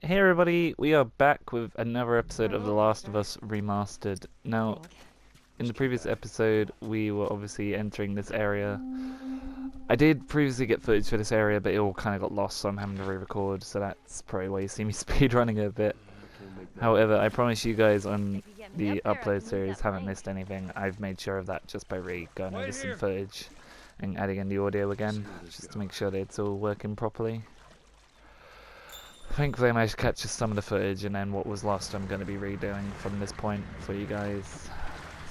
Hey everybody, we are back with another episode of The Last of Us Remastered. Now, in the previous episode, we were obviously entering this area. I did previously get footage for this area, but it all kind of got lost, so I'm having to re-record, so that's probably why you see me speedrunning a bit. However, I promise you guys on the upload series haven't missed anything. I've made sure of that just by going over some footage and adding in the audio again, just to make sure that it's all working properly. Thankfully I managed to catch some of the footage, and then what was lost I'm going to be redoing from this point for you guys.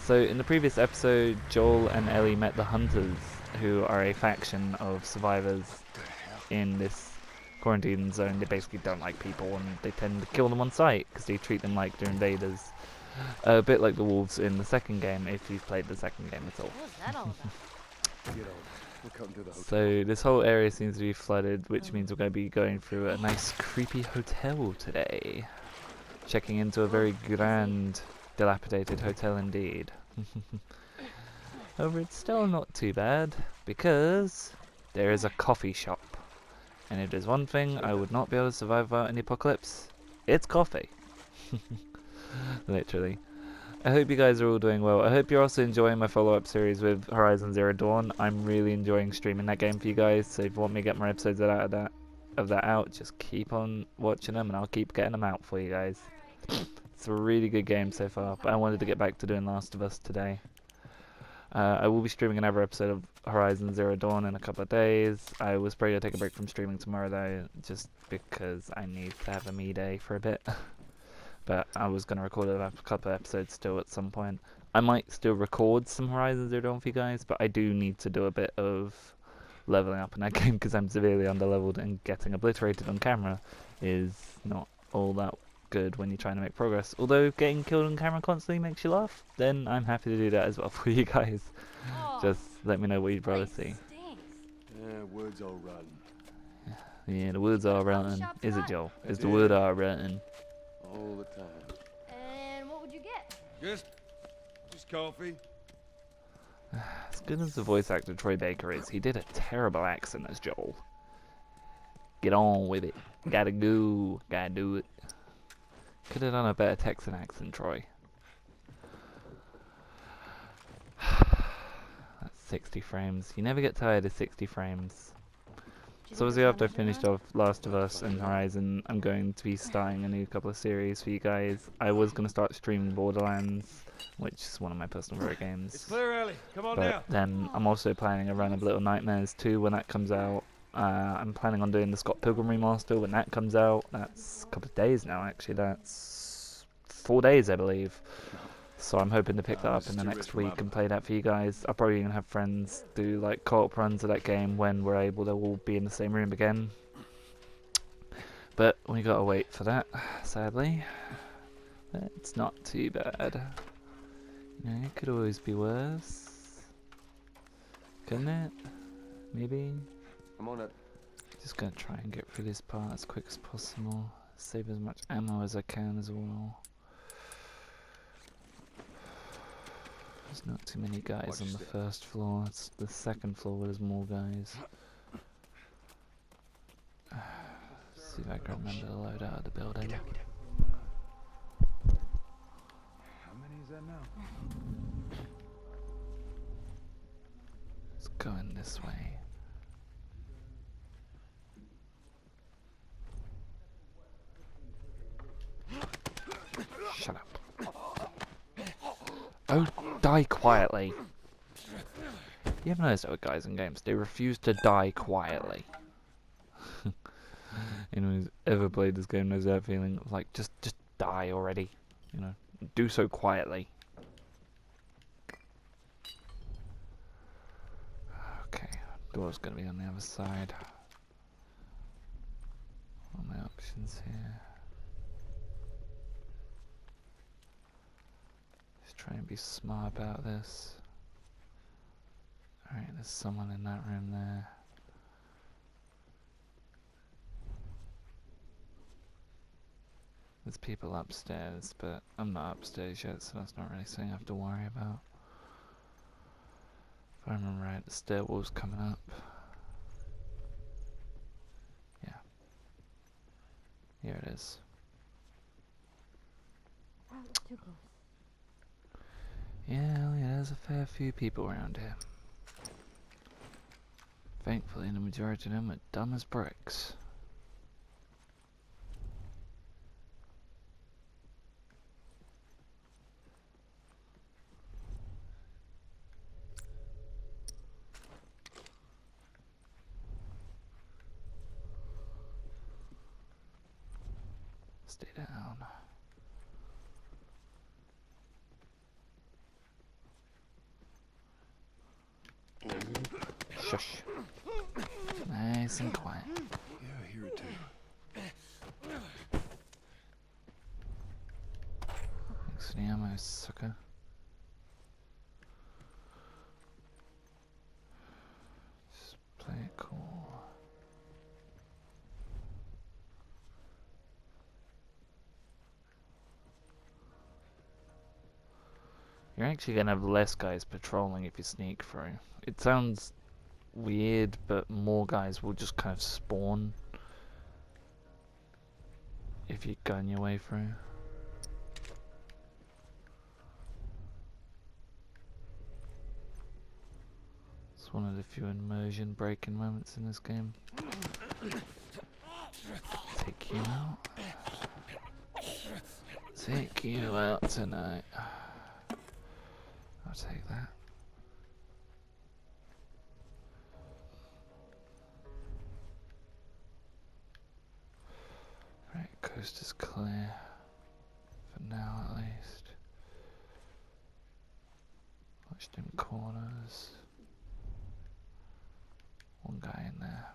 So in the previous episode, Joel and Ellie met the Hunters, who are a faction of survivors in this quarantine zone. They basically don't like people and they tend to kill them on sight because they treat them like they're invaders. A bit like the wolves in the second game, if you've played the second game at all. What was that all about? So this whole area seems to be flooded, which means we're going to be going through a nice creepy hotel today. Checking into a very grand, dilapidated hotel indeed. However, it's still not too bad, because there is a coffee shop. And if there's one thing I would not be able to survive without in the apocalypse, it's coffee. Literally. I hope you guys are all doing well. I hope you're also enjoying my follow-up series with Horizon Zero Dawn. I'm really enjoying streaming that game for you guys, so if you want me to get more episodes of that out, just keep on watching them and I'll keep getting them out for you guys. It's a really good game so far, but I wanted to get back to doing Last of Us today. I will be streaming another episode of Horizon Zero Dawn in a couple of days. I was probably going to take a break from streaming tomorrow though, just because I need to have a me day for a bit. But I was going to record a couple of episodes still at some point. I might still record some Horizon Zero Dawn for you guys, but I do need to do a bit of leveling up in that game because I'm severely underleveled, and getting obliterated on camera is not all that good when you're trying to make progress. Although getting killed on camera constantly makes you laugh, then I'm happy to do that as well for you guys. Just let me know what you'd rather see. Yeah, wood's all rotten. Yeah, the woods are rotten. Is it, Joel? Is the wood all rotten? All the time. And what would you get? Just coffee. As good as the voice actor Troy Baker is, he did a terrible accent as Joel. Get on with it. Gotta go. Gotta do it. Could have done a better Texan accent, Troy. That's 60 frames. You never get tired of 60 frames. So obviously after I finished off Last of Us and Horizon, I'm going to be starting a new couple of series for you guys. I was going to start streaming Borderlands, which is one of my personal favorite games. It's clear, Ellie. Come on But now. then I'm also planning a run of Little Nightmares 2 when that comes out. I'm planning on doing the Scott Pilgrim Remaster when that comes out. That's a couple of days now actually. That's 4 days I believe. So I'm hoping to pick that up in the next week and play that for you guys. I'll probably even have friends do like co-op runs of that game when we're able to all be in the same room again. But we gotta wait for that, sadly. But it's not too bad. You know, it could always be worse. Couldn't it? Maybe? I'm on it. Just gonna try and get through this part as quick as possible. Save as much ammo as I can as well. There's not too many guys on the first floor. It's the second floor where there's more guys. See if I can remember to load out of the building. How many is that now? It's going this way. Shut up. Oh, die quietly. You ever noticed that with guys in games? They refuse to die quietly. Anyone who's ever played this game knows that feeling of like, just die already. You know, do so quietly. Okay, door's gonna be on the other side. What are my options here? Try and be smart about this. Alright, there's someone in that room there. There's people upstairs, but I'm not upstairs yet, so that's not really something I have to worry about. If I remember right, the stairwell's coming up. Yeah. Here it is. Oh, too close. Yeah, well, yeah, there's a fair few people around here. Thankfully, the majority of them are dumb as bricks. Stay down. Shush. Nice and quiet. Yeah, I hear it too. Thanks for the ammo, sucker. Just play it cool. You're actually gonna have less guys patrolling if you sneak through. It sounds weird, but more guys will just kind of spawn if you gun your way through. It's one of the few immersion breaking moments in this game. Take you out. Take you out tonight. I'll take that. Right, coast is clear. For now, at least. Watch them corners. One guy in there.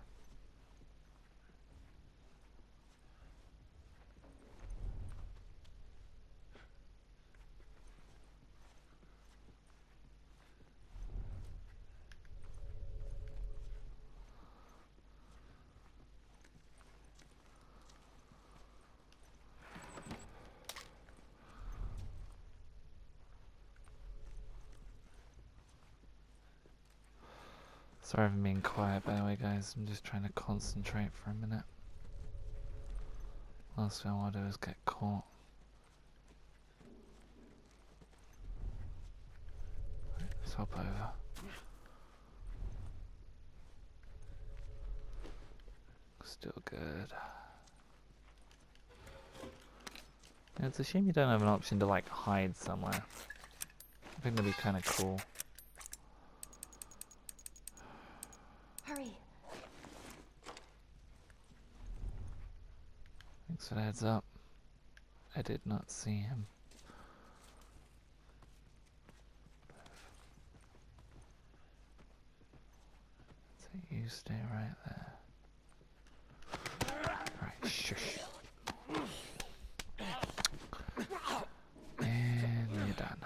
Sorry for being quiet, by the way, guys. I'm just trying to concentrate for a minute. Last thing I want to do is get caught. Right, let's hop over. Still good. Yeah, it's a shame you don't have an option to like hide somewhere. I think that'd be kind of cool. Hurry. Thanks for the heads up. I did not see him. So you stay right there. Right, shush. And you're done.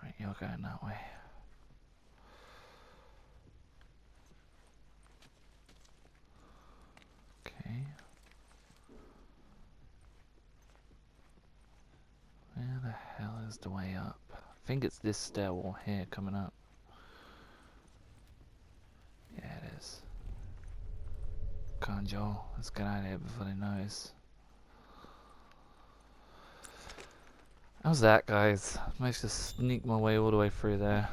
Right, you're going that way. Okay. Where the hell is the way up? I think it's this stairwell here coming up. Yeah, it is. Come on, Joel. Let's get out of here before they notice. How's that, guys? I managed to sneak my way all the way through there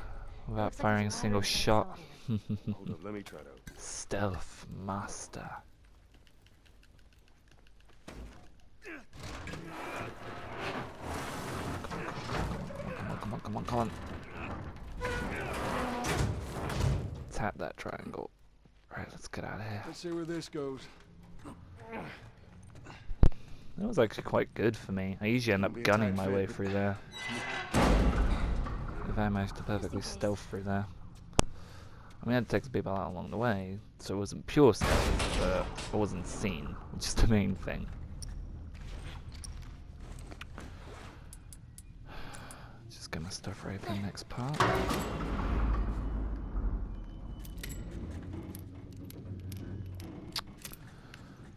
without Looks like firing a there's a single ladder to that shot. cell. Hold up, let me try to. Stealth master. Come on, come on, come on. Tap that triangle. Right, let's get out of here. Let's see where this goes. That was actually quite good for me. I usually end up gunning my way through there. If I managed to perfectly stealth through there. I mean, I had to take some people out along the way, so it wasn't pure stealth, but I wasn't seen, which is the main thing. Just get my stuff ready for the next part.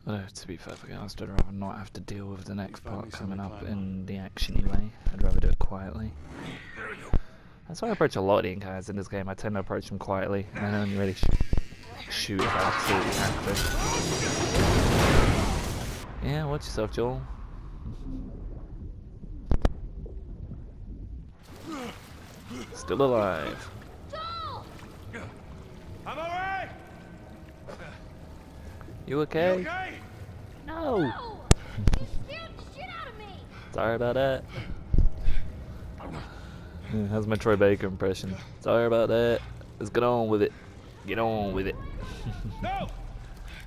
Although, to be perfectly honest, I'd rather not have to deal with the next part coming up in the action-y way. I'd rather do it quietly. That's why I approach a lot of the encounters in this game. I tend to approach them quietly, and I don't really shoot if I absolutely have to. Yeah, watch yourself, Joel. Still alive. I'm alright! You okay? Okay? No! No! You scared the shit out of me! Sorry about that. Yeah, how's my Troy Baker impression? Sorry about that. Let's get on with it. Get on with it. No!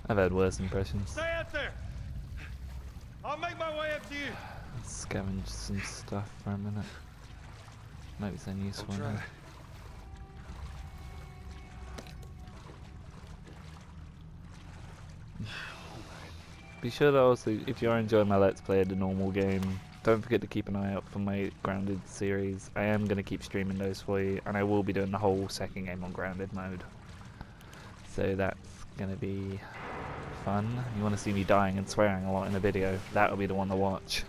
I've had worse impressions. Stay out there! I'll make my way up to you! Let's scavenge some stuff for a minute. Might be something useful. I'll try. Here. Be sure to also, if you are enjoying my Let's Play of the normal game, don't forget to keep an eye out for my Grounded series. I am going to keep streaming those for you, and I will be doing the whole second game on Grounded mode. So that's going to be fun. You want to see me dying and swearing a lot in the video, that'll be the one to watch.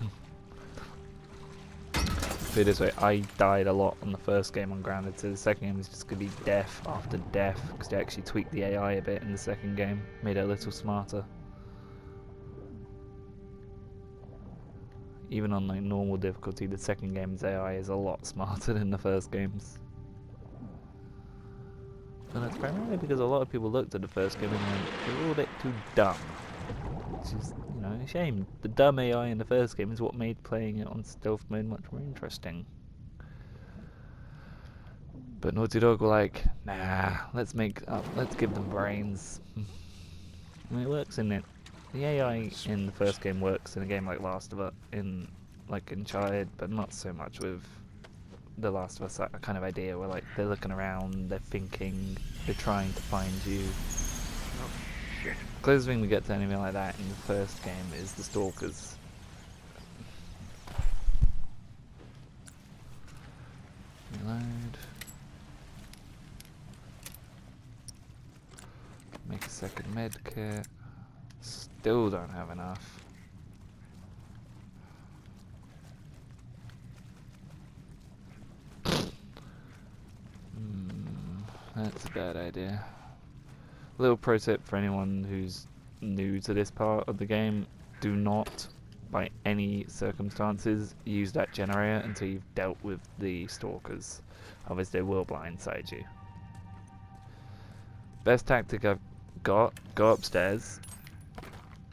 Put it this way, I died a lot on the first game on Grounded, so the second game is just going to be death after death, because they actually tweaked the AI a bit in the second game, made it a little smarter. Even on like normal difficulty, the second game's AI is a lot smarter than the first game's. And that's primarily because a lot of people looked at the first game and went, they're a little bit too dumb. Which is, you know, a shame. The dumb AI in the first game is what made playing it on stealth mode much more interesting. But Naughty Dog were like, nah, let's give them brains. And it works in it. The AI in the first game works in a game like Last of Us, like Uncharted, but not so much with the Last of Us, that kind of idea where like they're looking around, they're thinking, they're trying to find you. Oh, shit. Closest thing we get to anything like that in the first game is the Stalkers. Reload. Make a second med kit. Still don't have enough. That's a bad idea. Little pro tip for anyone who's new to this part of the game: do not, by any circumstances, use that generator until you've dealt with the stalkers. Otherwise they will blindside you. Best tactic I've got: go upstairs,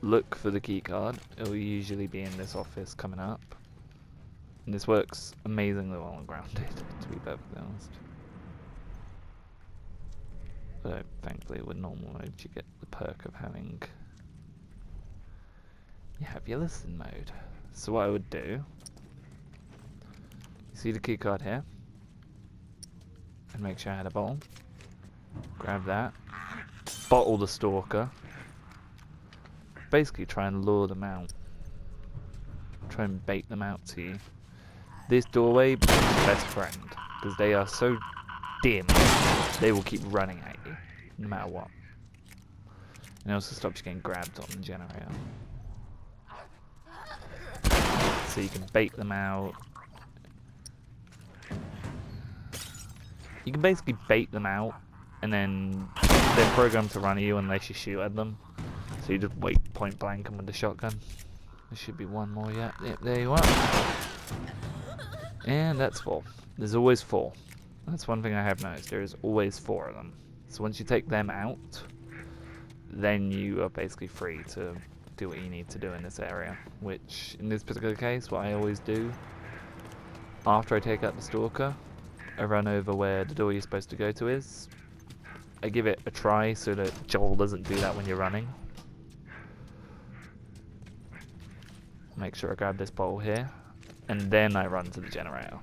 look for the keycard. It will usually be in this office coming up. And this works amazingly well on Grounded, to be perfectly honest. But thankfully with normal mode you get the perk of having... you have your listen mode. So what I would do... you see the keycard here? And make sure I had a bottle. Grab that. Bottle the stalker. Basically try and lure them out. Try and bait them out to you. This doorway becomes your best friend, because they are so dim, they will keep running at you, no matter what. And it also stops you getting grabbed on the generator. So you can bait them out. You can basically bait them out, and then they're programmed to run at you unless you shoot at them. So you just wait point blank and with the shotgun. There should be one more yet. Yep, there you are. And that's 4. There's always 4. That's one thing I have noticed. There is always 4 of them. So once you take them out, then you are basically free to do what you need to do in this area. Which, in this particular case, what I always do, after I take out the stalker, I run over where the door you're supposed to go to is. I give it a try so that Joel doesn't do that when you're running. Make sure I grab this bottle here, and then I run to the generator.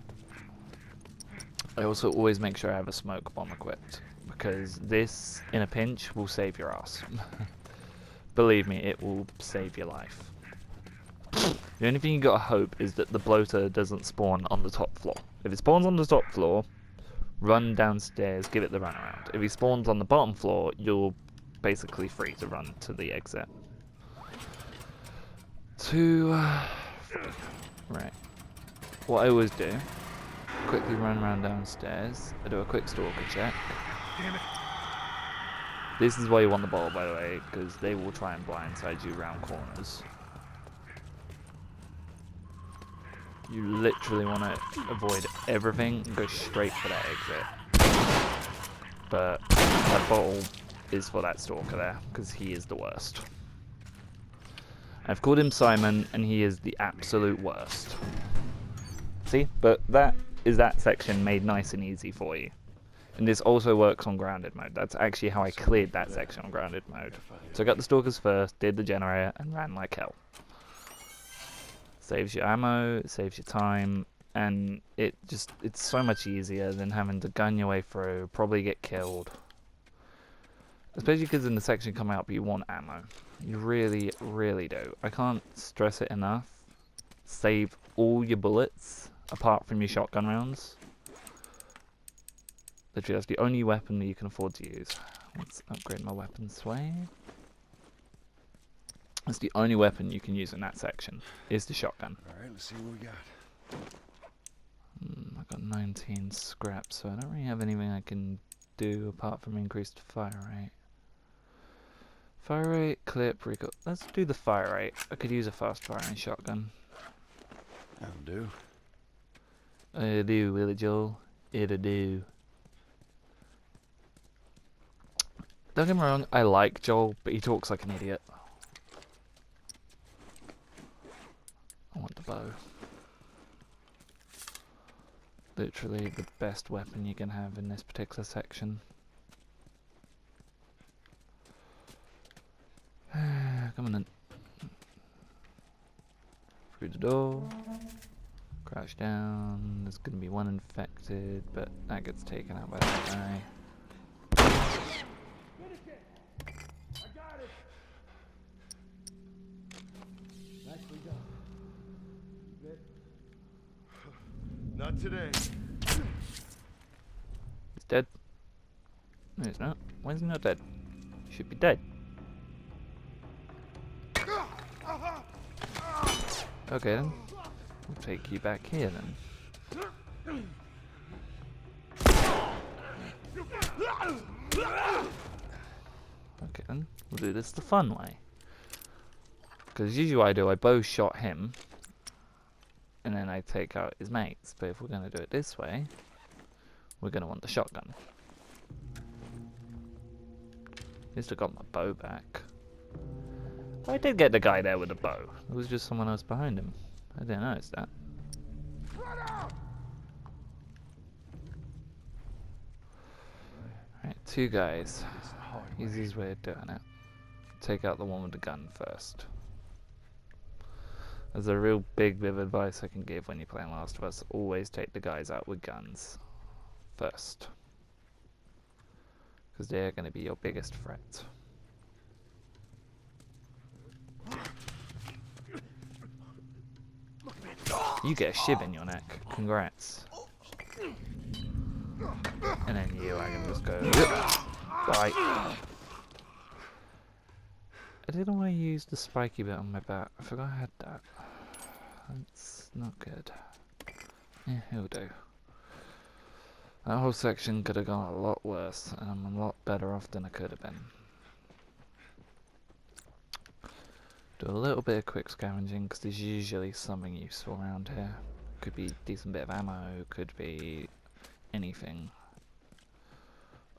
I also always make sure I have a smoke bomb equipped, because this, in a pinch, will save your ass. Believe me, it will save your life. The only thing you gotta hope is that the bloater doesn't spawn on the top floor. If it spawns on the top floor, run downstairs, give it the runaround. If he spawns on the bottom floor, you're basically free to run to the exit. Right. What I always do quickly run around downstairs. I do a quick stalker check. Damn it. This is why you want the ball, by the way, because they will try and blindside you around corners. You literally want to avoid everything and go straight for that exit. But that bottle is for that stalker there, because he is the worst. I've called him Simon, and he is the absolute worst. See? But that is that section made nice and easy for you. And this also works on grounded mode. That's actually how I cleared that section on grounded mode. So I got the stalkers first, did the generator, and ran like hell. Saves your ammo, saves your time, and it's so much easier than having to gun your way through, probably get killed. Especially because in the section coming up you want ammo. You really, really do. I can't stress it enough. Save all your bullets, apart from your shotgun rounds. Literally, that's the only weapon that you can afford to use. Let's upgrade my weapon sway. That's the only weapon you can use in that section, is the shotgun. Alright, let's see what we got. I've got 19 scraps, so I don't really have anything I can do apart from increased fire rate. Fire rate, clip, recoil. Let's do the fire rate. I could use a fast firing shotgun. That'll do. It'll do, will it, Joel? It'll do. Don't get me wrong, I like Joel, but he talks like an idiot. I want the bow. Literally the best weapon you can have in this particular section. Come on in. Through the door. Crouch down. There's gonna be one infected, but that gets taken out by that guy. Not today. He's dead. No, he's not. Why is he not dead? He should be dead. Okay then. We'll take you back here then. Okay then. We'll do this the fun way. Because usually what I do, I bow shot him. And then I take out his mates. But if we're going to do it this way, we're going to want the shotgun. At least I got my bow back. I did get the guy there with the bow. It was just someone else behind him. I didn't notice that. Right, two guys. Easiest way of doing it. Take out the one with the gun first. There's a real big bit of advice I can give when you're playing Last of Us. Always take the guys out with guns first. Because they're going to be your biggest threat. You get a shiv in your neck. Congrats. And then you, I can just go... Bye. I didn't want to use the spiky bit on my back. I forgot I had that. That's not good. Yeah, it'll do. That whole section could have gone a lot worse, and I'm a lot better off than I could have been. Do a little bit of quick scavenging, because there's usually something useful around here. Could be a decent bit of ammo, could be anything.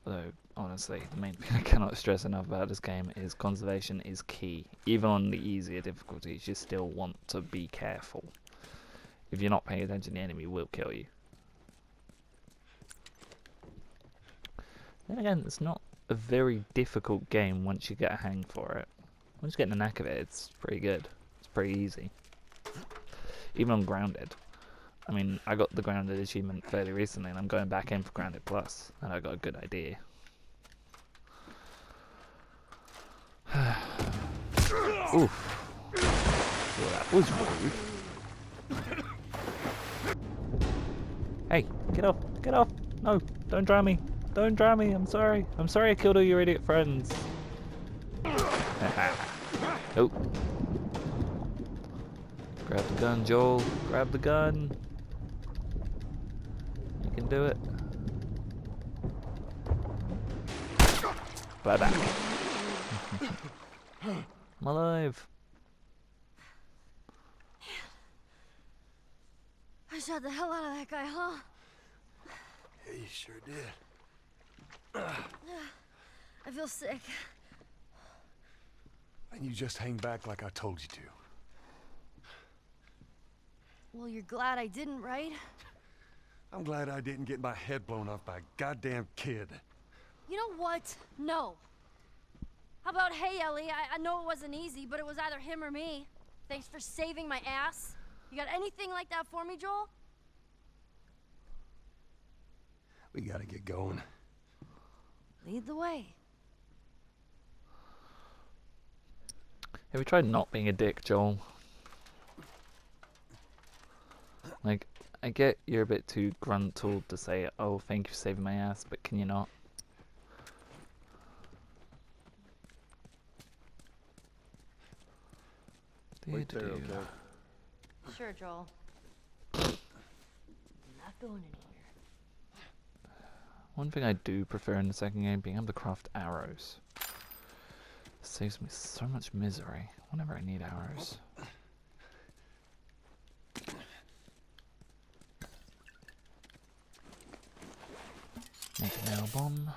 Although, honestly, the main thing I cannot stress enough about this game is conservation is key. Even on the easier difficulties, you still want to be careful. If you're not paying attention, the enemy will kill you. Then again, it's not a very difficult game once you get a hang for it. Once you get the knack of it, it's pretty good. It's pretty easy. Even on Grounded. I mean, I got the Grounded achievement fairly recently, and I'm going back in for Grounded Plus, and I got a good idea. Oof. Well, that was rude. Hey, get off! Get off! No, don't drown me! Don't drown me! I'm sorry! I'm sorry I killed all your idiot friends! Oh. Grab the gun, Joel. Grab the gun. can do it. Bye bye. I'm alive. I shot the hell out of that guy, huh? Yeah, you sure did. I feel sick. And you just hang back like I told you to. Well, you're glad I didn't, right? I'm glad I didn't get my head blown off by a goddamn kid. You know what? No. How about, hey, Ellie, I know it wasn't easy, but it was either him or me. Thanks for saving my ass. You got anything like that for me, Joel? We gotta get going. Lead the way. Have you tried not being a dick, Joel? Like, I get you're a bit too gruntled to say, oh, thank you for saving my ass, but can you not? Wait there, okay? Sure, Joel. Not going anywhere. One thing I do prefer in the second game, being able to craft arrows. Saves me so much misery whenever I need arrows. Make a nail bomb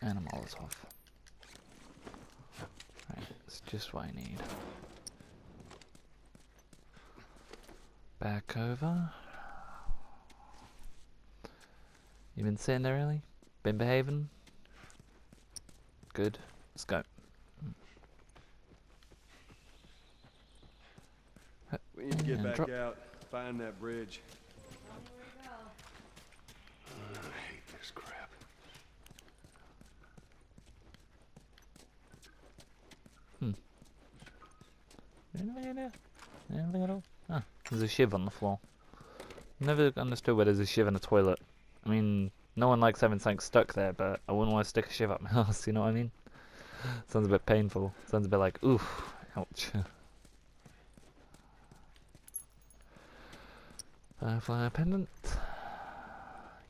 and a Molotov. Right, it's just what I need. Back over. You been sitting there, Ellie? Been behaving? Good. Let's go. We need to get And back drop. out, find that bridge. I hate this crap. Anything at all? Ah, there's a shiv on the floor. Never understood why there's a shiv in a toilet. I mean, no one likes having something stuck there, but I wouldn't want to stick a shiv up my ass, you know what I mean? Sounds a bit painful. Sounds a bit like, oof, ouch. Firefly pendant.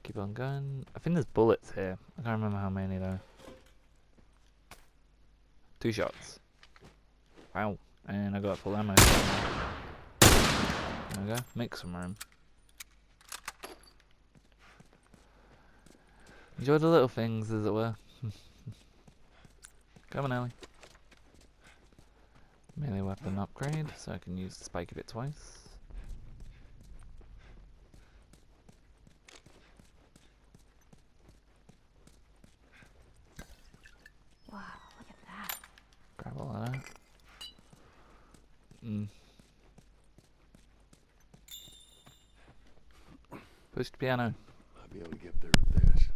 Keep on going. I think there's bullets here. I can't remember how many though. 2 shots. Wow. And I got full ammo. There we go. Make some room. Enjoy the little things, as it were. Come on, Ellie. Melee weapon upgrade, so I can use the spike of it twice. Wow, look at that. Grab all of that. Push the piano. I'll be able to get there with this.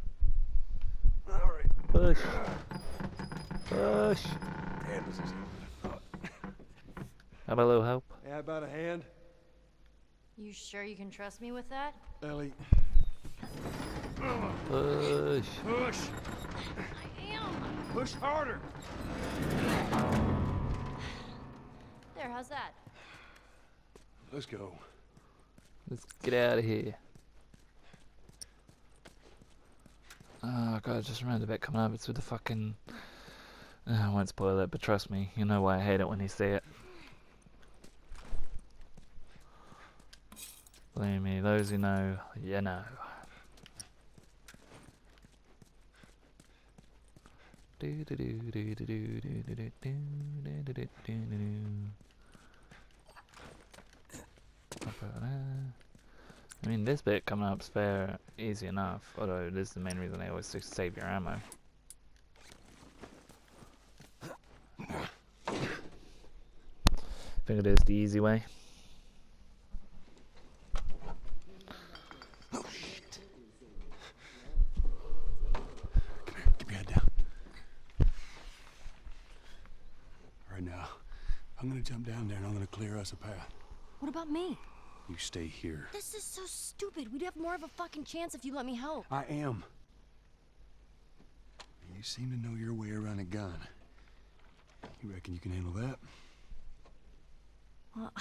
Alright. Push. Push. Damn, this is easier than I thought. How about a little help? How about a hand? You sure you can trust me with that? Ellie. Push. Push! I am. Push harder! There, how's that? Let's go. Let's get out of here. Oh god, I just remembered the bit coming up. It's with the fucking... I won't spoil it, but trust me, you know why I hate it when you see it. Believe me, those who know, you know. I mean, this bit coming up's fair, easy enough, although this is the main reason I always say save your ammo. Think it is the easy way. Oh, shit. Come here, keep your head down. Right now, I'm gonna jump down there and I'm gonna clear us a path. What about me? You stay here. This is so stupid. We'd have more of a fucking chance if you let me help. I am. You seem to know your way around a gun. You reckon you can handle that? Well,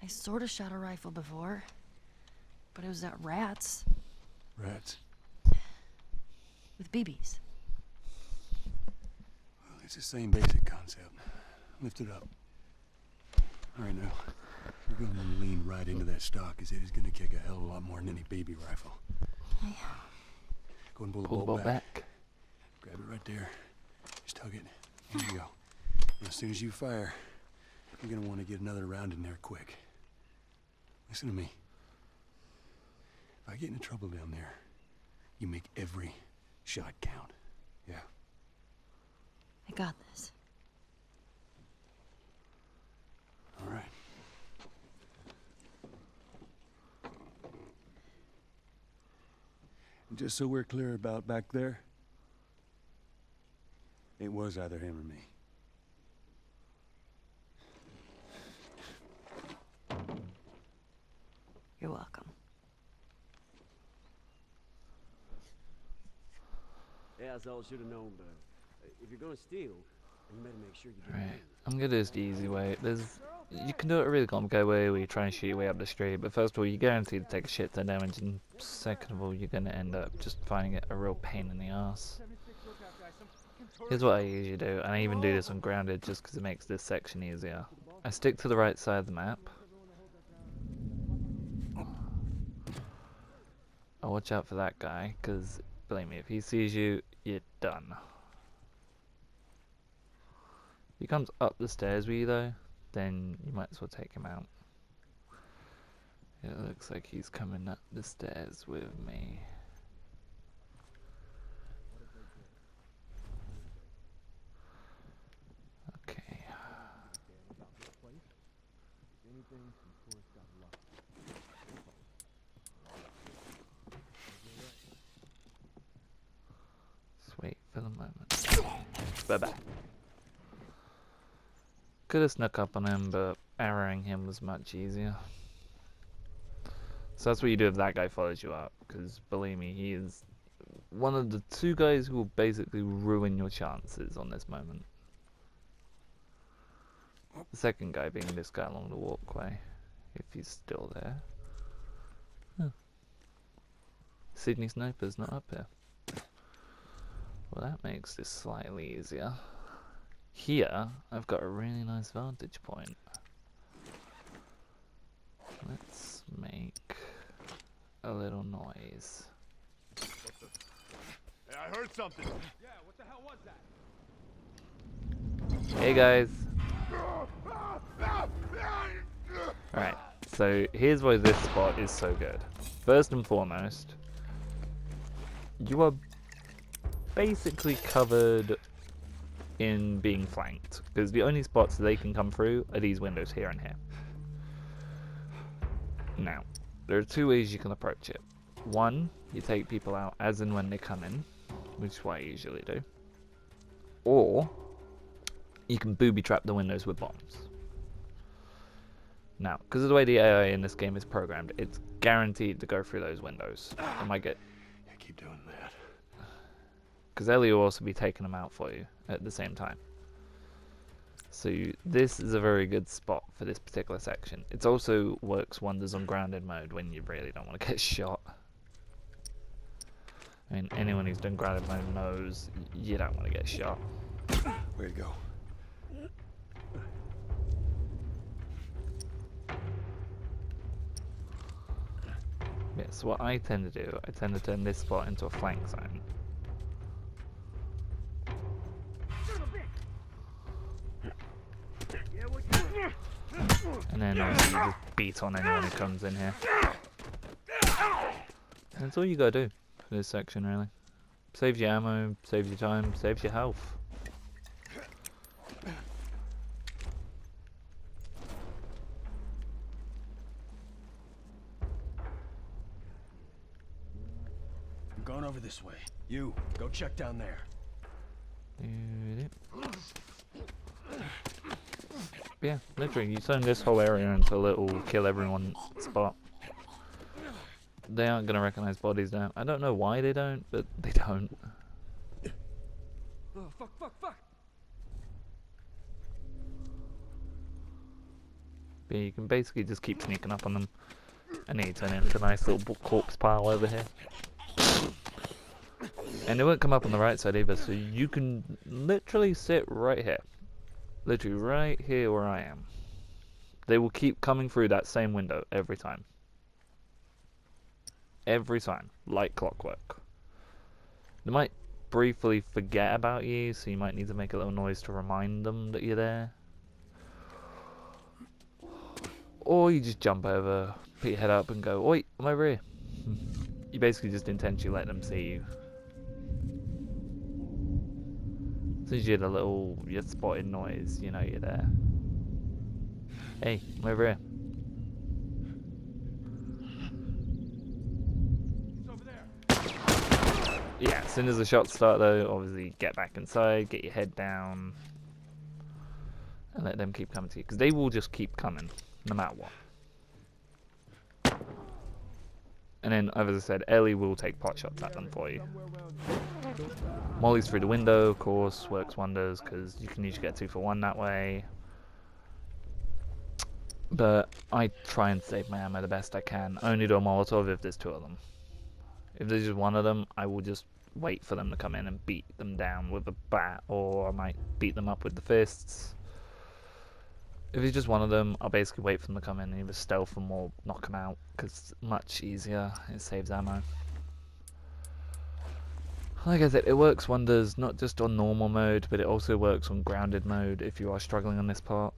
I sort of shot a rifle before, but it was at rats. Rats. With BBs. Well, it's the same basic concept. Lift it up. All right, now. We're going to lean right into that stock, as it is going to kick a hell of a lot more than any baby rifle. Yeah. Go and pull the Pull the bolt bolt back. back. Grab it right there. Just tug it. There you go. And as soon as you fire, you're going to want to get another round in there quick. Listen to me. If I get into trouble down there, you make every shot count. Yeah? I got this. All right. And just so we're clear about back there, it was either him or me. You're welcome. Yeah, that's all I should have known, but if you're gonna steal, you better make sure you get Right, I'm gonna do this the easy way. You can do it a really complicated way where you try and shoot your way up the street, but first of all, you're guaranteed to take a shit ton of damage, and second of all, you're gonna end up just finding it a real pain in the ass. Here's what I usually do, and I even do this on grounded just because it makes this section easier. I stick to the right side of the map. I'll watch out for that guy, because believe me, if he sees you, you're done. If he comes up the stairs with you though, then you might as well take him out. It looks like he's coming up the stairs with me. Okay. Just wait for the moment. Bye-bye. Could have snuck up on him, but arrowing him was much easier. So that's what you do if that guy follows you up, because believe me, he is one of the two guys who will basically ruin your chances on this moment. The second guy being this guy along the walkway, if he's still there. Huh. Sydney Sniper's not up here. Well, that makes this slightly easier. Here, I've got a really nice vantage point. Let's make a little noise. Hey, I heard something. Yeah, what the hell was that? Hey guys. Alright, so here's why this spot is so good. First and foremost, you are basically covered in being flanked, because the only spots they can come through are these windows here and here. Now, there are two ways you can approach it. One, you take people out as and when they come in, which is what I usually do. Or, you can booby trap the windows with bombs. Now, because of the way the AI in this game is programmed, it's guaranteed to go through those windows. I might get... Yeah, keep doing that. Because Ellie will also be taking them out for you at the same time. So this is a very good spot for this particular section. It also works wonders on grounded mode when you really don't want to get shot. I mean, anyone who's done grounded mode knows you don't want to get shot. Way to go. Yeah, so what I tend to do, I tend to turn this spot into a flank zone. And then obviously you just beat on anyone who comes in here. And that's all you gotta do for this section, really. Saves your ammo, saves your time, saves your health. I'm going over this way. You, go check down there. Yeah, literally, you turn this whole area into a little kill everyone spot. They aren't gonna recognize bodies now. I don't know why they don't, but they don't. Oh, fuck. But you can basically just keep sneaking up on them. And then you turn it into a nice little corpse pile over here. And it won't come up on the right side either, so you can literally sit right here. Literally right here where I am. They will keep coming through that same window every time. Every time. Like clockwork. They might briefly forget about you, so you might need to make a little noise to remind them that you're there. Or you just jump over, put your head up and go, oi, I'm over here. You basically just intentionally let them see you. As soon as you hear the little, you're spotted noise, you know you're there. Hey, I'm over here. He's over there. Yeah, as soon as the shots start though, obviously get back inside, get your head down, and let them keep coming to you. Because they will just keep coming, no matter what. And then, as I said, Ellie will take pot shots at them for you. Molly's through the window, of course, works wonders, because you can usually get 2 for 1 that way. But I try and save my ammo the best I can. I only do a Molotov if there's 2 of them. If there's just 1 of them, I will just wait for them to come in and beat them down with a bat, or I might beat them up with the fists. If it's just 1 of them, I'll basically wait for them to come in and either stealth them or knock them out, because it's much easier, it saves ammo. Like I said, it works wonders, not just on normal mode, but it also works on grounded mode if you are struggling on this part.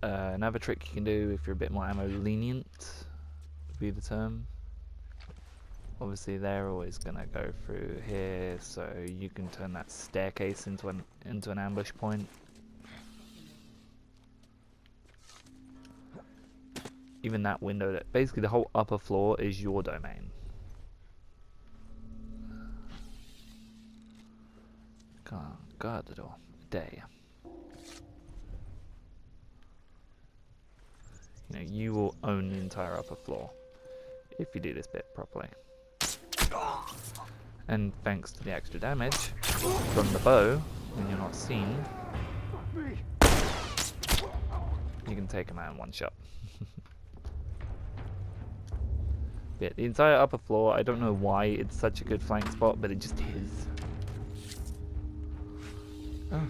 Another trick you can do if you're a bit more ammo lenient, would be the term. Obviously they're always going to go through here, so you can turn that staircase into an ambush point. Even that window, that basically the whole upper floor is your domain. Guard the door. Day. You know, you will own the entire upper floor if you do this bit properly. And thanks to the extra damage from the bow, when you're not seen, you can take them out in 1 shot. Yeah, the entire upper floor, I don't know why it's such a good flank spot, but it just is. Oh.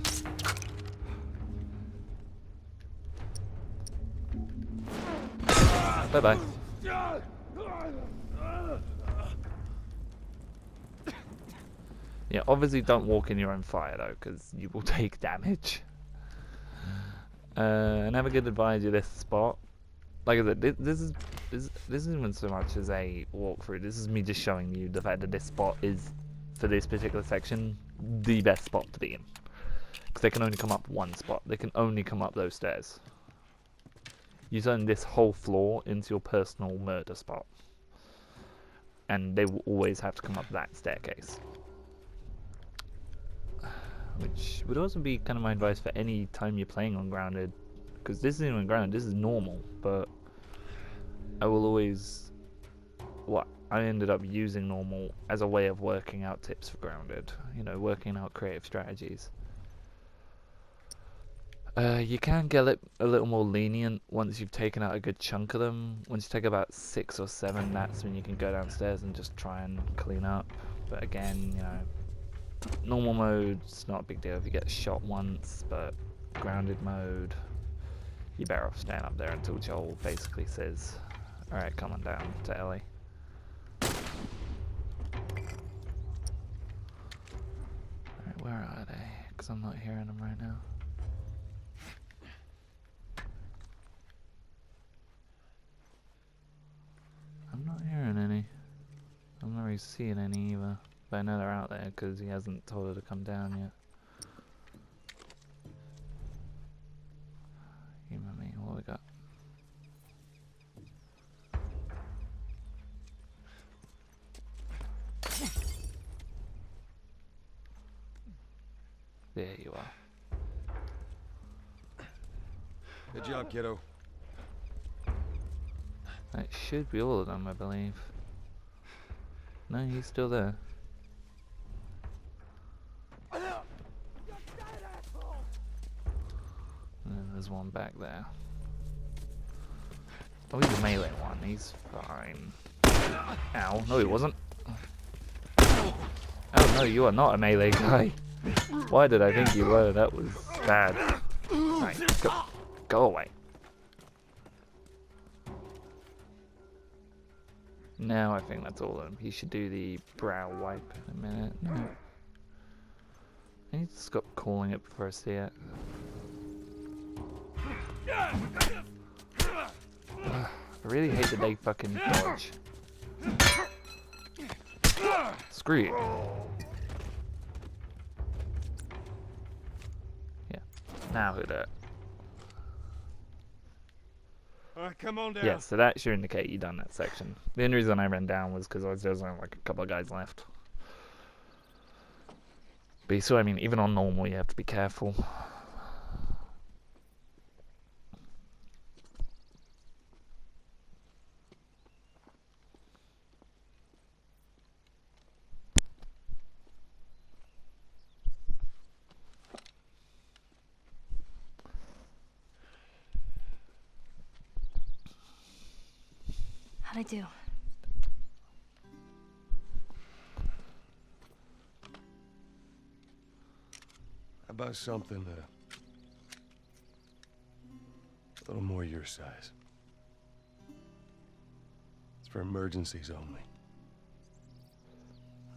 Bye-bye. Yeah, obviously don't walk in your own fire though, because you will take damage. Never good advise you this spot. Like I said, this isn't even so much as a walkthrough. This is me just showing you the fact that this spot is, for this particular section, the best spot to be in. Because they can only come up 1 spot. They can only come up those stairs. You turn this whole floor into your personal murder spot. And they will always have to come up that staircase. Which would also be kind of my advice for any time you're playing on Grounded. Because this isn't even Grounded, this is normal. But I will always... I ended up using normal as a way of working out tips for Grounded. You know, working out creative strategies. You can get a little more lenient once you've taken out a good chunk of them. Once you take about 6 or 7, that's when you can go downstairs and just try and clean up. But again, you know, normal mode's not a big deal if you get shot once, but grounded mode, you're better off staying up there until Joel basically says, alright, come on down to Ellie. Alright, where are they? Because I'm not hearing them right now. I'm not hearing any. I'm not really seeing any either. But I know they're out there because he hasn't told her to come down yet. Human me, what we got? There you are. Good job, kiddo. That should be all of them, I believe. No, he's still there. And then there's one back there. Oh, he's a melee one. He's fine. Ow. No, he wasn't. No, you are not a melee guy. Why did I think you were? That was bad. Right, go away. Now I think that's all of them. He should do the brow wipe in a minute. No. I need to stop calling it before I see it. I really hate that they fucking dodge. Screw you. Yeah. Now who that? Alright, come on down. Yeah, so that should indicate you done that section. The only reason I ran down was because there was only like a couple of guys left. But you saw, I mean, even on normal you have to be careful. How'd I do? How about something a little more your size? It's for emergencies only.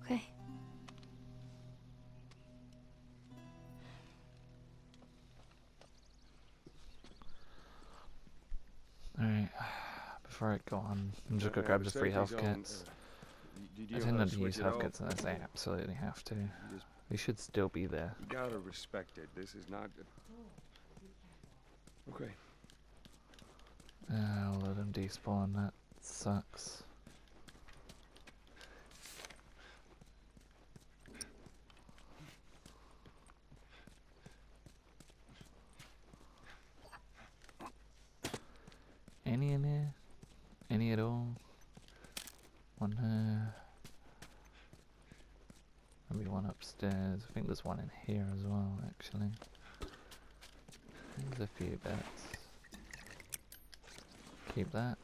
Okay. Alright, before I go on, I'm just gonna grab the free health kits. I tend not to use health kits unless I absolutely have to. They should still be there. You gotta respect it. This is not... Okay. I'll let them despawn, that sucks. Any in here? Any at all? One here. Maybe one upstairs. I think there's one in here as well, actually. There's a few bits. Keep that.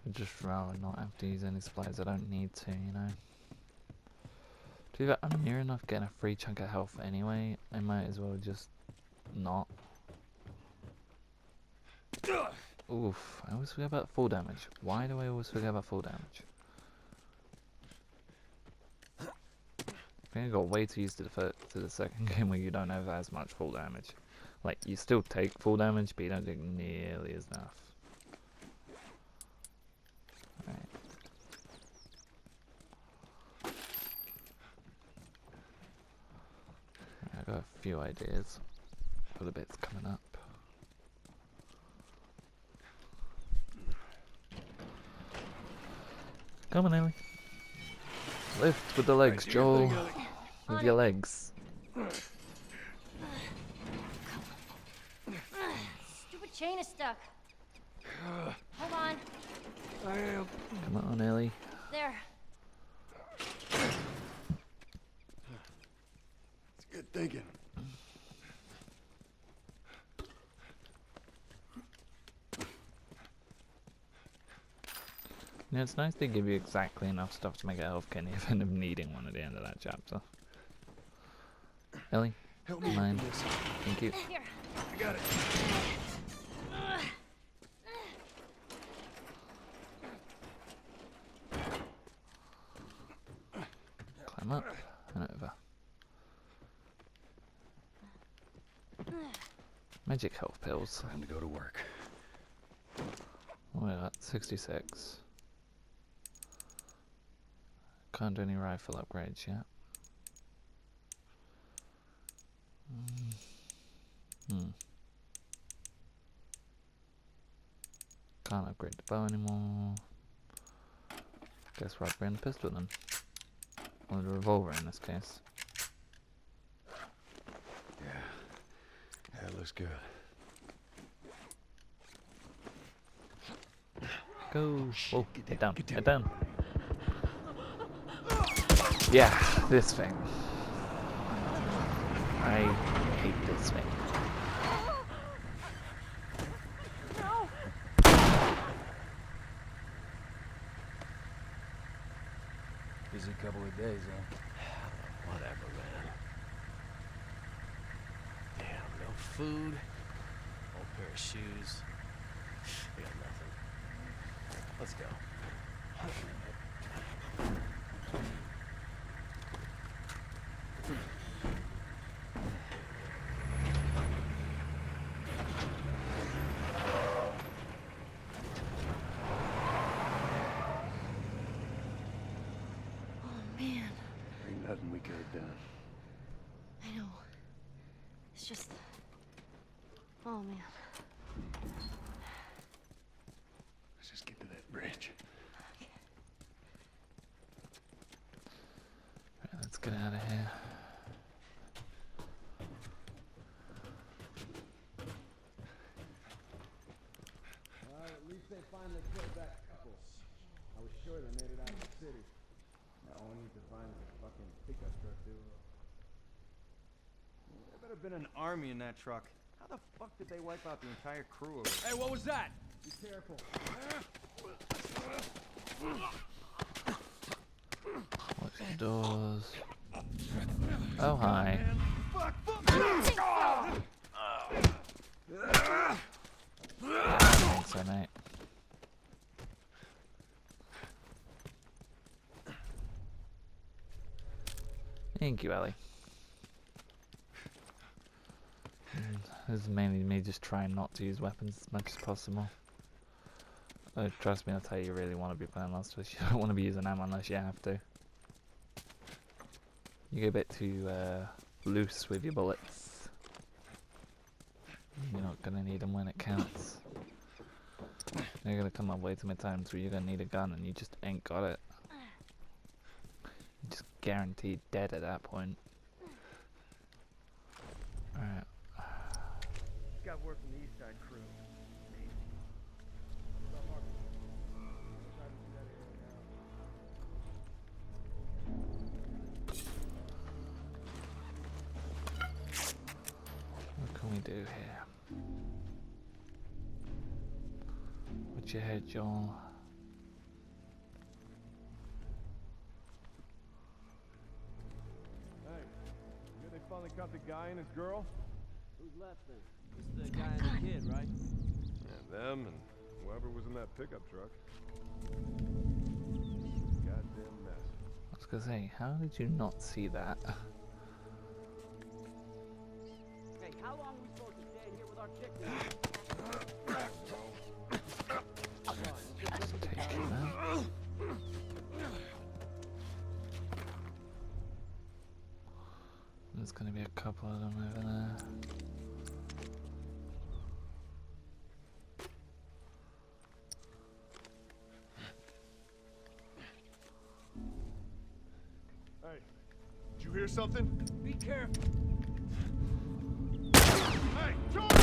I'd just rather not have to use any supplies I don't need to, you know. To be fair, I'm near enough getting a free chunk of health anyway. I might as well just not. Oof, I always forget about full damage. Why do I always forget about full damage? I think I got way too used to the second game where you don't have as much full damage. Like, you still take full damage, but you don't take nearly as enough. Right. I got a few ideas for the bits coming up. Come on, Ellie. Lift with the legs, Joel. With your legs. Stupid chain is stuck. Hold on. I am. Come on, Ellie. There. It's good thinking. Yeah, it's nice they give you exactly enough stuff to make a health kit, and you end up needing one at the end of that chapter. Ellie, Help me mine. with this. Thank you. Here. I got it. Climb up and over. Magic health pills. Time to go to work. What we got? 66. Can't do any rifle upgrades yet. Can't upgrade the bow anymore. Guess we're upgrading the pistol then. Or the revolver in this case. Yeah. That looks good. Go! Oh, get down, get down. Yeah, this thing. I hate this thing. No. Busy couple of days, huh? Whatever, man. Damn, no food. Old pair of shoes. We got nothing. Let's go. Oh man, Ain't nothing we could have done. I know. It's just. Oh man. Let's just get to that bridge. Right, let's get out of here. At least they finally killed that couple. I was sure they made it out of the city. Now all we need to find is a fucking pickup truck, too. There better been an army in that truck. How the fuck did they wipe out the entire crew of it? Hey, what was that? Be careful. Watch the doors. Oh, hi. Thanks, mate. Thank you, Ellie. This is mainly me just trying not to use weapons as much as possible. Trust me, that's how you really want to be playing Last of Us. You don't want to be using ammo unless you have to. You get a bit too loose with your bullets. You're not going to need them when it counts. You're going to come up way too many times where you're going to need a gun and you just ain't got it. You're just guaranteed dead at that point. Alright. Got word from the East Side crew. What can we do here? What's your head, Joel? Hey, you they finally caught the guy and his girl? Who's left then? Just the guy and the kid, right? Yeah, them and whoever was in that pickup truck. Goddamn mess. I was gonna say, how did you not see that? Hey, how long are we supposed to stay here with our chick now? Just take him out. There's gonna be a couple of them over there. Hey, did you hear something? Be careful. Hey, Jordan!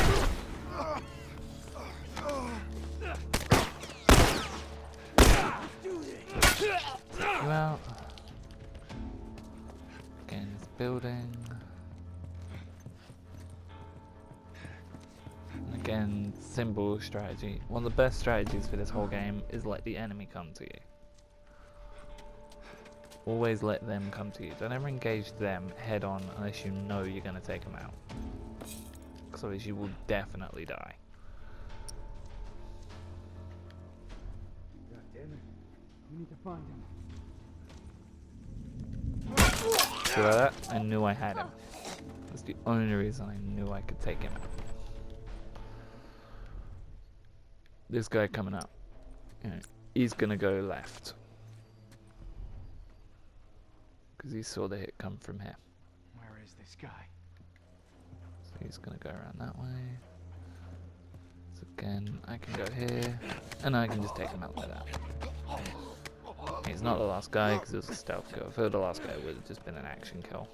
Take you out. Get in this building. And again, simple strategy. One of the best strategies for this whole game is let the enemy come to you. Always let them come to you. Don't ever engage them head on unless you know you're going to take them out. Because otherwise you will definitely die. God damn it. We need to find him. See like that? I knew I had him. That's the only reason I knew I could take him out. This guy coming up, you know, he's gonna go left because he saw the hit come from here. Where is this guy? So he's gonna go around that way. So again, I can go here, and I can just take him out like that. He's not the last guy because it was a stealth kill. If it were the last guy, it would have just been an action kill.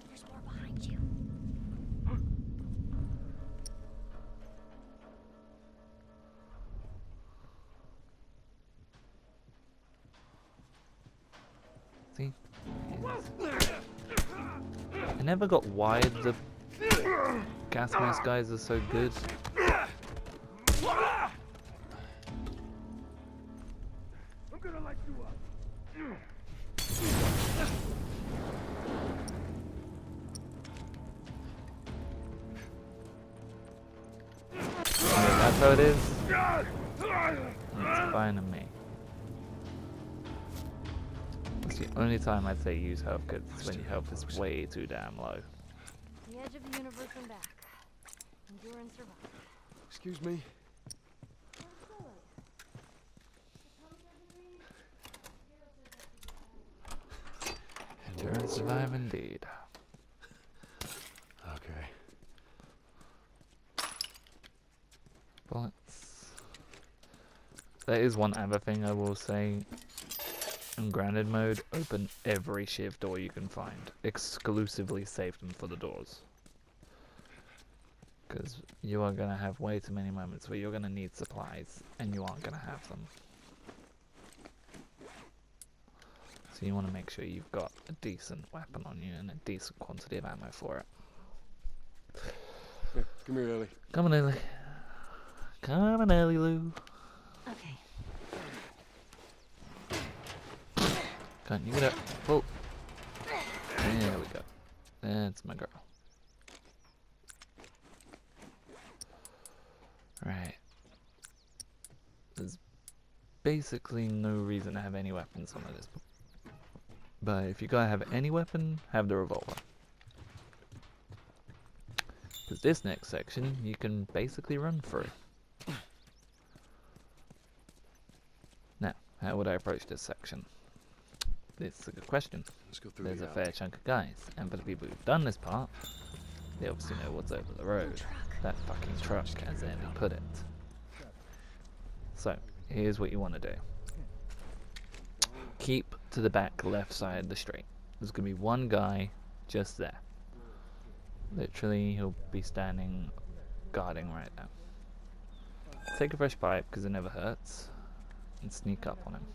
There's more behind you. See? I never got why the gas mask guys are so good. That's how it is. It's fine on me. It's the only time I'd say use health kits is when your health is way too damn low. The edge of the universe and back. Endure and survive. Excuse me. Endure and survive indeed. Okay. Bullets. There is one other thing I will say. In grounded mode, open every shiv door you can find. Exclusively save them for the doors. Because you are going to have way too many moments where you're going to need supplies and you aren't going to have them. So you want to make sure you've got a decent weapon on you and a decent quantity of ammo for it. Here, come here, Ellie. Come on, Ellie. Come on, Ellie Lou. Okay. Can't you get up? Pull. There we go. That's my girl. Right. There's basically no reason to have any weapons on this. But if you gotta have any weapon, have the revolver. Because this next section, you can basically run through. Now, how would I approach this section? This is a good question. Let's go through There's the a alley. fair chunk of guys, and for the people who've done this part, they obviously know what's over the road. That fucking truck, as Andy put it. So, here's what you want to do. Keep to the back left side of the street. There's going to be one guy just there. Literally, he'll be standing, guarding right now. Take a fresh pipe, because it never hurts, and sneak up on him.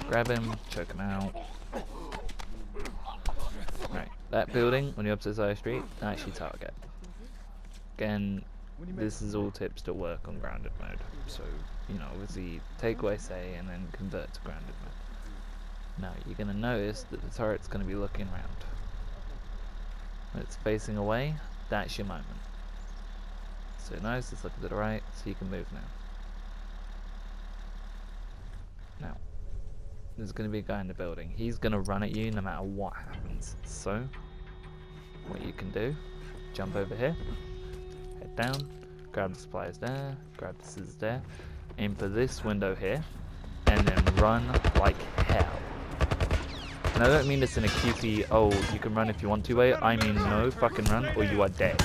Grab him, choke him out. Right, that building on the opposite side of the street, actually target. Again, this is all tips to work on grounded mode. So, you know, obviously take what I say and then convert to grounded mode. Now, you're going to notice that the turret's going to be looking around. When it's facing away, that's your moment. So nice, it's looking to the right, so you can move now. Now, there's going to be a guy in the building. He's going to run at you no matter what happens. So, what you can do, jump over here, head down, grab the supplies there, grab the scissors there, aim for this window here, and then run like hell. And I don't mean this in a cutesy, oh, you can run if you want to way. I mean no fucking run or you are dead.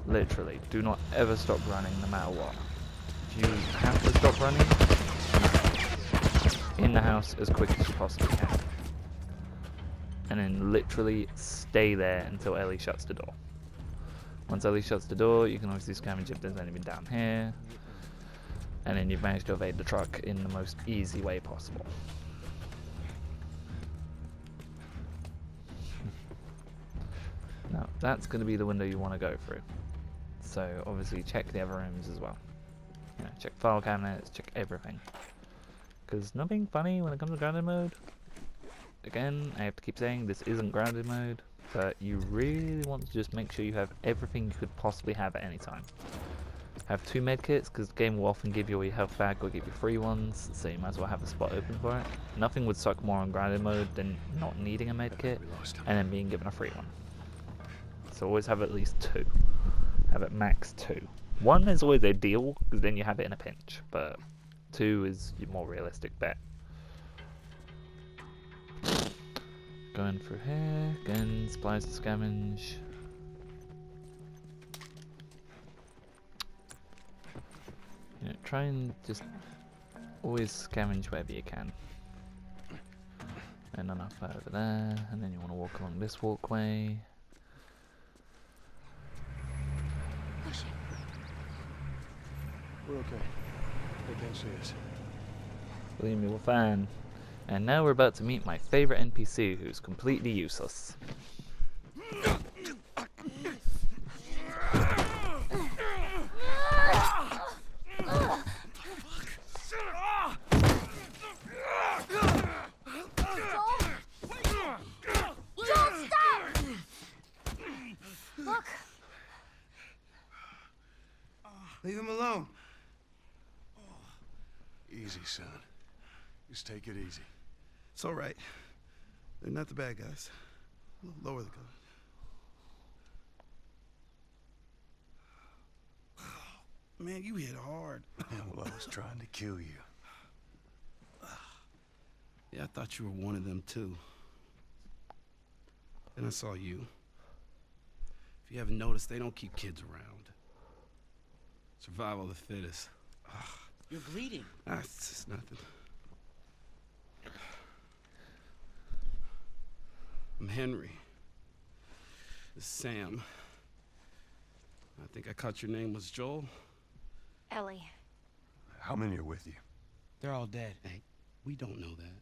Literally, do not ever stop running no matter what. If you have to stop running, in the house as quick as you possibly can. And then literally stay there until Ellie shuts the door. Once Ellie shuts the door, you can obviously scavenge if there's anything down here. And then you've managed to evade the truck in the most easy way possible. Now, that's going to be the window you want to go through. So, obviously, check the other rooms as well. You know, check file cabinets, check everything. Because nothing funny when it comes to grounded mode. Again, I have to keep saying this isn't grounded mode, but you really want to just make sure you have everything you could possibly have at any time. Have 2 medkits, because the game will often give you all your health back or give you free ones, so you might as well have a spot open for it. Nothing would suck more on grounded mode than not needing a medkit and then being given a free one. So always have at least 2. Have it max 2. 1 is always ideal, because then you have it in a pinch, but 2 is your more realistic bet. Going through here, again, supplies to scavenge. You know, try and just always scavenge wherever you can. And enough over there, and then you want to walk along this walkway. We're okay. They can't see us. Believe me, we're fine. And now we're about to meet my favorite NPC, who's completely useless. Leave him alone. Easy, son. Just take it easy. It's all right. They're not the bad guys. Lower the gun. Man, you hit hard. Yeah, well, I was trying to kill you. Yeah, I thought you were one of them, too. Then I saw you. If you haven't noticed, they don't keep kids around. Survival of the fittest. You're bleeding. It's just nothing. I'm Henry. This is Sam. I think I caught your name was Joel. Ellie. How many are with you? They're all dead. Hey, we don't know that.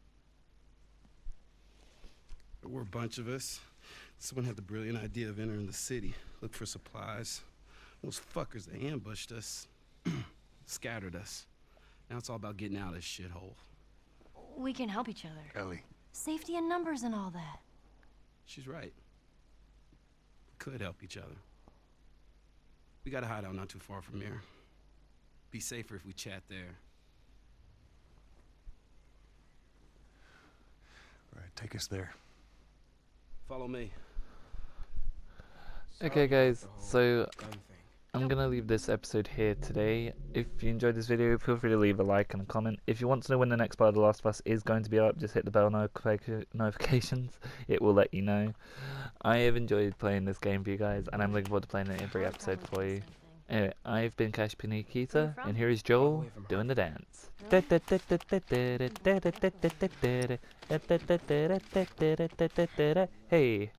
There were a bunch of us. Someone had the brilliant idea of entering the city, look for supplies. Those fuckers, they ambushed us, scattered us. Now it's all about getting out of this shithole. We can help each other. Ellie. Safety in numbers and all that. She's right. We could help each other. We got a hideout not too far from here. Be safer if we chat there. All right, take us there. Follow me. Okay guys, so Gun thing. I'm gonna leave this episode here today. If you enjoyed this video, feel free to leave a like and a comment. If you want to know when the next part of The Last of Us is going to be up, just hit the bell notifications. It will let you know. I have enjoyed playing this game for you guys, and I'm looking forward to playing it every episode for you. Anyway, I've been Cash Pinikita, and here is Joel doing the dance. Hey!